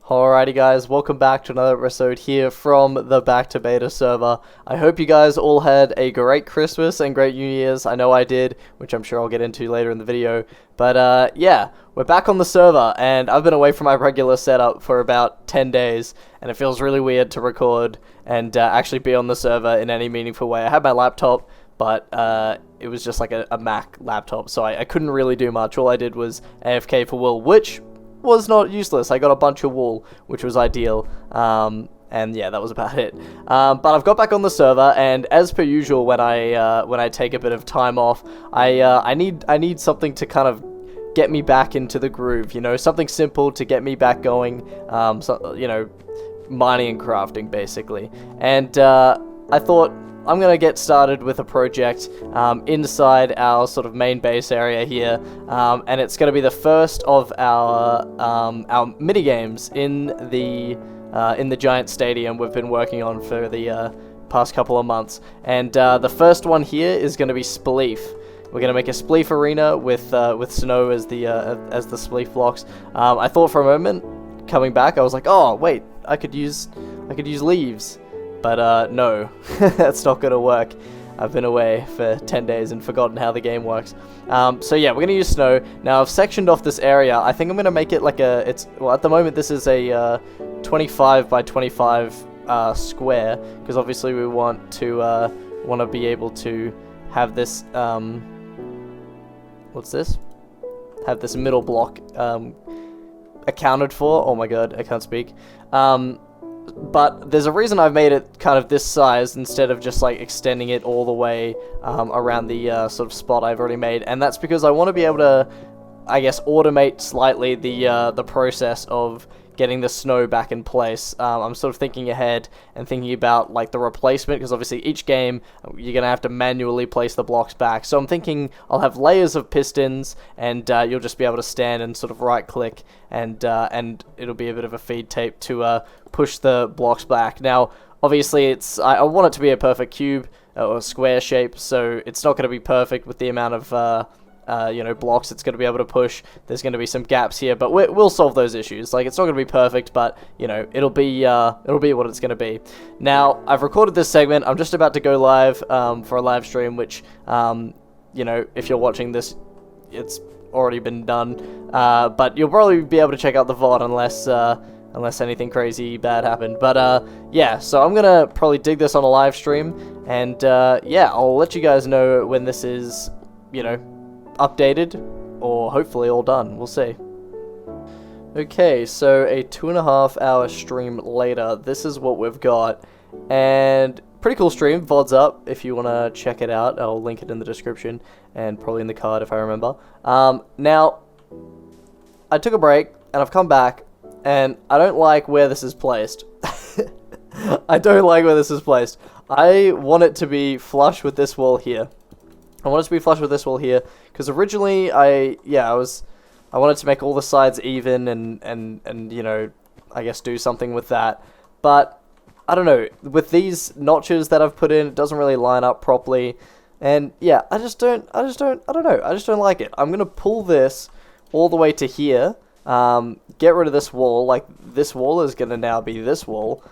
Alrighty guys, welcome back to another episode here from the Back to Beta server. I hope you guys all had a great Christmas and great New Year's. I know I did, which I'm sure I'll get into later in the video. But yeah, we're back on the server and I've been away from my regular setup for about 10 days and it feels really weird to record and actually be on the server in any meaningful way. I had my laptop, but it was just like a Mac laptop, so I couldn't really do much. All I did was AFK for wool, which was not useless. I got a bunch of wool, which was ideal, and yeah, that was about it. But I've got back on the server, and as per usual, when I take a bit of time off, I need something to kind of get me back into the groove. You know, something simple to get me back going. So, you know, mining and crafting basically. And I thought, I'm going to get started with a project inside our sort of main base area here, and it's going to be the first of our minigames in the giant stadium we've been working on for the past couple of months. And the first one here is going to be Spleef. We're going to make a Spliff Arena with snow as the Spleef blocks. I thought for a moment, coming back, I was like, oh wait, I could use leaves. But no, that's not going to work. I've been away for 10 days and forgotten how the game works. So yeah, we're going to use snow. Now I've sectioned off this area. I think I'm going to make it like well, at the moment this is a 25 by 25 square, because obviously we want to be able to have this, what's this? Have this middle block accounted for. Oh my god, I can't speak. But there's a reason I've made it kind of this size instead of just like extending it all the way around the sort of spot I've already made, and that's because I want to be able to, I guess, automate slightly the process of getting the snow back in place. I'm sort of thinking ahead and thinking about like the replacement, because obviously each game you're gonna have to manually place the blocks back. So I'm thinking I'll have layers of pistons, and you'll just be able to stand and sort of right click, and it'll be a bit of a feed tape to push the blocks back. Now obviously I want it to be a perfect cube or square shape, so it's not going to be perfect with the amount of you know, blocks it's going to be able to push. There's going to be some gaps here, but we'll solve those issues. Like, it's not going to be perfect, but you know, it'll be what it's going to be. Now I've recorded this segment. I'm just about to go live for a live stream, which you know, if you're watching this, it's already been done, but you'll probably be able to check out the VOD unless anything crazy bad happened. But yeah, so I'm gonna probably dig this on a live stream, and yeah, I'll let you guys know when this is, you know, updated, or hopefully all done. We'll see. Okay, so a 2.5 hour stream later, this is what we've got, and pretty cool stream. VOD's up if you want to check it out. I'll link it in the description and probably in the card if I remember. Now I took a break and I've come back, and I don't like where this is placed. I don't like where this is placed. I want it to be flush with this wall here. I want it to be flush with this wall here, because originally I wanted to make all the sides even and you know, I guess do something with that. But I don't know, with these notches that I've put in, it doesn't really line up properly. And yeah, I don't know, I just don't like it. I'm gonna pull this all the way to here, get rid of this wall. Like, this wall is gonna now be this wall.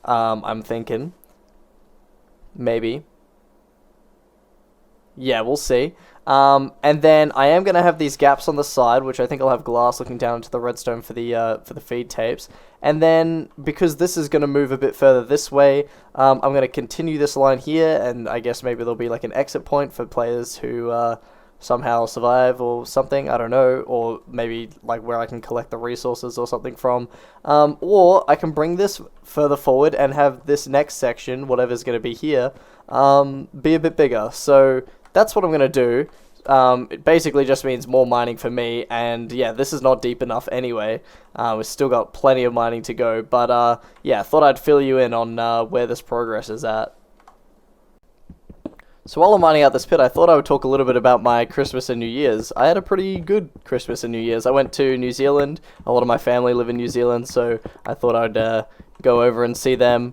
I'm thinking maybe. Yeah, we'll see. And then I am going to have these gaps on the side, which I think I'll have glass looking down into the redstone for the feed tapes. And then, because this is going to move a bit further this way, I'm going to continue this line here, and I guess maybe there'll be like an exit point for players who somehow survive or something, I don't know, or maybe like where I can collect the resources or something from. Or I can bring this further forward and have this next section, whatever's going to be here, be a bit bigger. So that's what I'm going to do. It basically just means more mining for me, and yeah, this is not deep enough anyway. We've still got plenty of mining to go, but yeah, thought I'd fill you in on where this progress is at. So while I'm mining out this pit, I thought I would talk a little bit about my Christmas and New Year's. I had a pretty good Christmas and New Year's. I went to New Zealand. A lot of my family live in New Zealand, so I thought I'd go over and see them,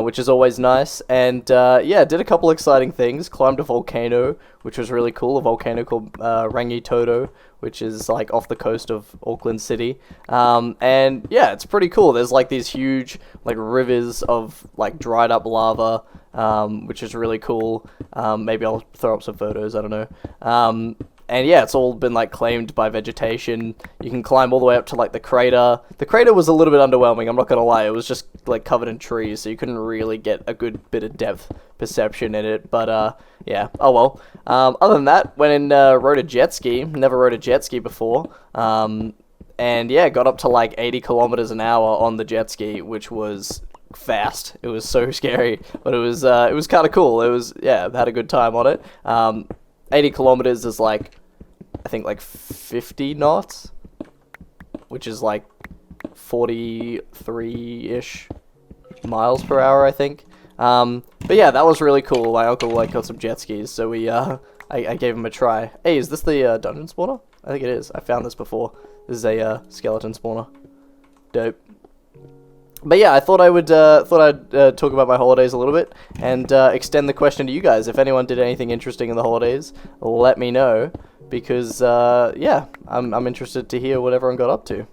which is always nice. And yeah, did a couple exciting things. Climbed a volcano, which was really cool. A volcano called Rangi Todo, which is like off the coast of Auckland City. And yeah, it's pretty cool. There's like these huge like rivers of like dried up lava, which is really cool. Maybe I'll throw up some photos, I don't know. And yeah, it's all been like claimed by vegetation. You can climb all the way up to like the crater. The crater was a little bit underwhelming, I'm not gonna lie. It was just like covered in trees, so you couldn't really get a good bit of depth perception in it. But yeah, oh well. Other than that, went and rode a jet ski. Never rode a jet ski before. And yeah, got up to like 80 kilometers an hour on the jet ski, which was fast. It was so scary, but it was kind of cool. It was, yeah, I had a good time on it. 80 kilometers is like, I think like 50 knots, which is like 43-ish miles per hour, I think. But yeah, that was really cool. My uncle like got some jet skis, so we I gave him a try. Hey, is this the dungeon spawner? I think it is. I found this before. This is a skeleton spawner. Dope. But yeah, I thought I'd talk about my holidays a little bit and extend the question to you guys. If anyone did anything interesting in the holidays, let me know, because yeah, I'm interested to hear what everyone got up to.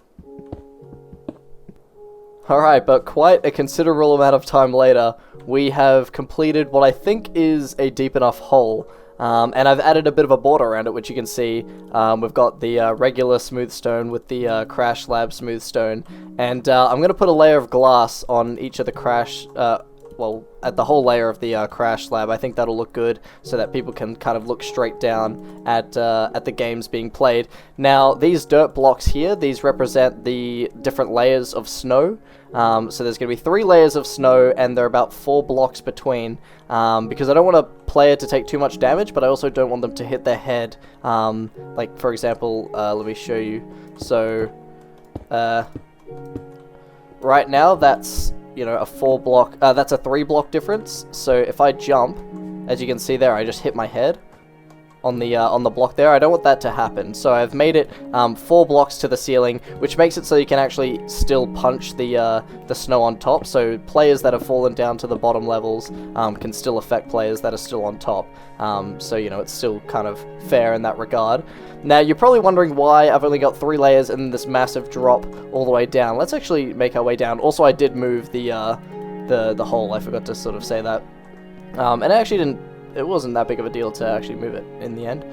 Alright, but quite a considerable amount of time later, we have completed what I think is a deep enough hole. And I've added a bit of a border around it, which you can see. We've got the regular smooth stone with the crash slab smooth stone, and I'm going to put a layer of glass on each of the crash, well, at the whole layer of the crash slab. I think that'll look good, so that people can kind of look straight down at the games being played. Now, these dirt blocks here, these represent the different layers of snow. So there's going to be 3 layers of snow, and they're about 4 blocks between, because I don't want a player to take too much damage, but I also don't want them to hit their head. Like, for example, let me show you. So, right now, that's, you know, a 4 block, that's a 3 block difference. So if I jump, as you can see there, I just hit my head on the block there. I don't want that to happen, so I've made it 4 blocks to the ceiling, which makes it so you can actually still punch the snow on top, so players that have fallen down to the bottom levels can still affect players that are still on top. So, you know, it's still kind of fair in that regard. Now, you're probably wondering why I've only got 3 layers and this massive drop all the way down. Let's actually make our way down. Also, I did move the hole. I forgot to sort of say that. And I actually didn't. It wasn't that big of a deal to actually move it in the end.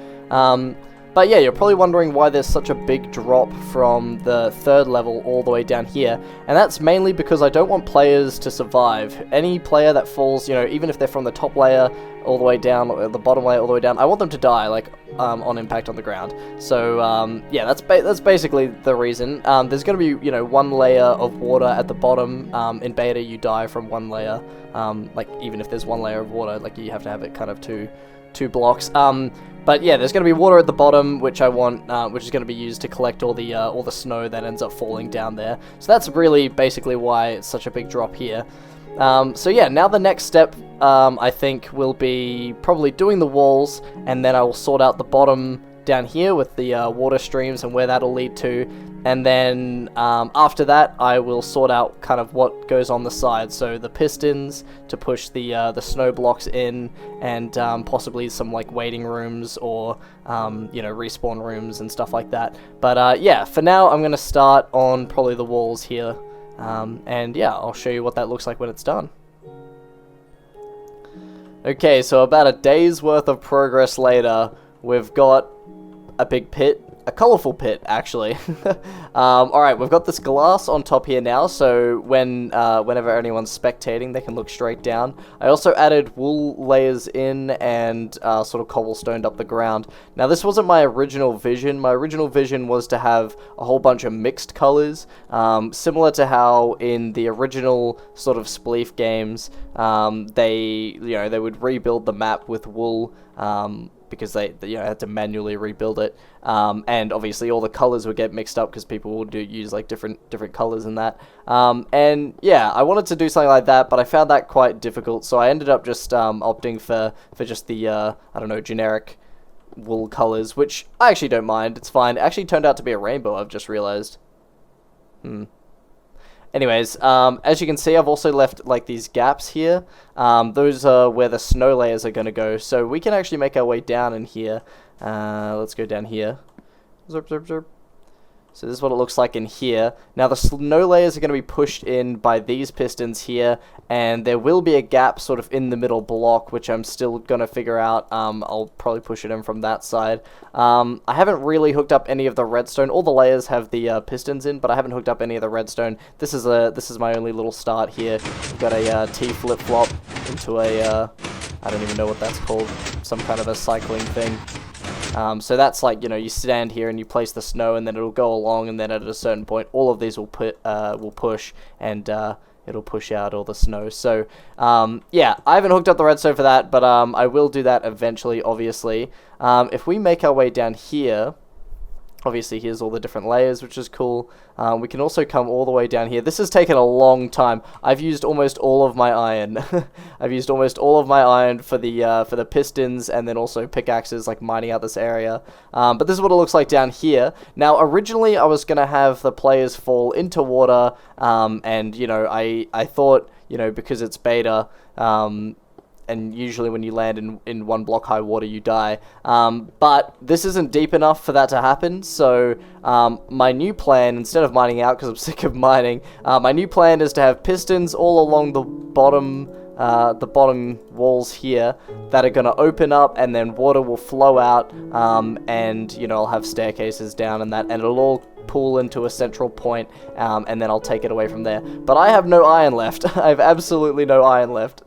But yeah, you're probably wondering why there's such a big drop from the 3rd level all the way down here, and that's mainly because I don't want players to survive. Any player that falls, you know, even if they're from the top layer all the way down, or the bottom layer all the way down, I want them to die, like, on impact on the ground. So, yeah, that's basically the reason. There's going to be, you know, 1 layer of water at the bottom. In beta, you die from 1 layer. Like, even if there's 1 layer of water, like, you have to have it kind of two blocks. But yeah, there's going to be water at the bottom, which I want, which is going to be used to collect all the snow that ends up falling down there. So that's really basically why it's such a big drop here. So yeah, now the next step, I think, will be probably doing the walls, and then I will sort out the bottom down here with the water streams and where that'll lead to. And then after that, I will sort out kind of what goes on the side. So the pistons to push the snow blocks in, and possibly some like waiting rooms or you know, respawn rooms and stuff like that. But yeah, for now I'm gonna start on probably the walls here, and yeah, I'll show you what that looks like when it's done. Okay, so about a day's worth of progress later, we've got a big pit. A colourful pit, actually. Alright, we've got this glass on top here now, so whenever anyone's spectating, they can look straight down. I also added wool layers in and sort of cobblestoned up the ground. Now, this wasn't my original vision. My original vision was to have a whole bunch of mixed colours, similar to how in the original sort of Spleef games, they would rebuild the map with wool, because they had to manually rebuild it, and obviously all the colors would get mixed up because people would use like different colors in that, and yeah, I wanted to do something like that, but I found that quite difficult, so I ended up just opting for just the I don't know, generic wool colors, which I actually don't mind. It's fine. It actually turned out to be a rainbow, I've just realized. Anyways, as you can see, I've also left like these gaps here. Those are where the snow layers are going to go. So we can actually make our way down in here. Let's go down here. Zerp, zerp, zerp. So this is what it looks like in here. Now the snow layers are going to be pushed in by these pistons here, and there will be a gap sort of in the middle block, which I'm still going to figure out. I'll probably push it in from that side. I haven't really hooked up any of the redstone. All the layers have the pistons in, but I haven't hooked up any of the redstone. This is my only little start here. We've got a T flip-flop into a, I don't even know what that's called, some kind of a cycling thing. So that's like, you know, you stand here and you place the snow, and then it'll go along, and then at a certain point, all of these will push, and it'll push out all the snow. So, yeah, I haven't hooked up the redstone for that, but I will do that eventually, obviously. If we make our way down here, obviously here's all the different layers, which is cool. We can also come all the way down here. This has taken a long time. I've used almost all of my iron. I've used almost all of my iron for the pistons, and then also pickaxes, like mining out this area. But this is what it looks like down here. Now, originally I was gonna have the players fall into water, and you know, I thought, you know, because it's beta, and usually when you land in 1 block high water, you die. But this isn't deep enough for that to happen, so my new plan, instead of mining out, because I'm sick of mining, my new plan is to have pistons all along the bottom walls here that are going to open up, and then water will flow out, and, you know, I'll have staircases down and that, and it'll all pool into a central point, and then I'll take it away from there. But I have no iron left. I have absolutely no iron left.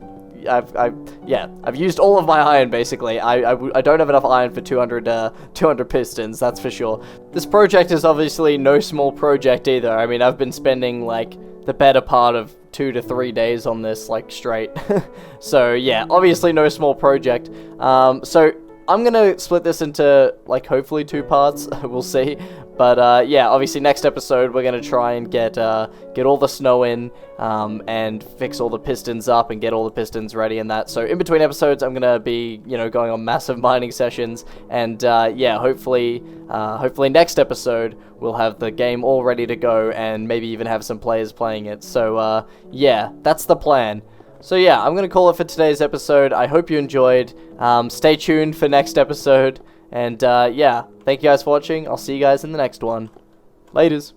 I've used all of my iron, basically. I don't have enough iron for 200 pistons, that's for sure. This project is obviously no small project either. I mean, I've been spending, like, the better part of 2 to 3 days on this, like, straight. So, yeah, obviously no small project. So, I'm gonna split this into, like, hopefully 2 parts. We'll see. But, yeah, obviously next episode we're gonna try and get all the snow in, and fix all the pistons up and get all the pistons ready and that. So in between episodes I'm gonna be, you know, going on massive mining sessions, and, yeah, hopefully next episode we'll have the game all ready to go, and maybe even have some players playing it. So, yeah, that's the plan. So yeah, I'm going to call it for today's episode. I hope you enjoyed. Stay tuned for next episode. And yeah, thank you guys for watching. I'll see you guys in the next one. Laters.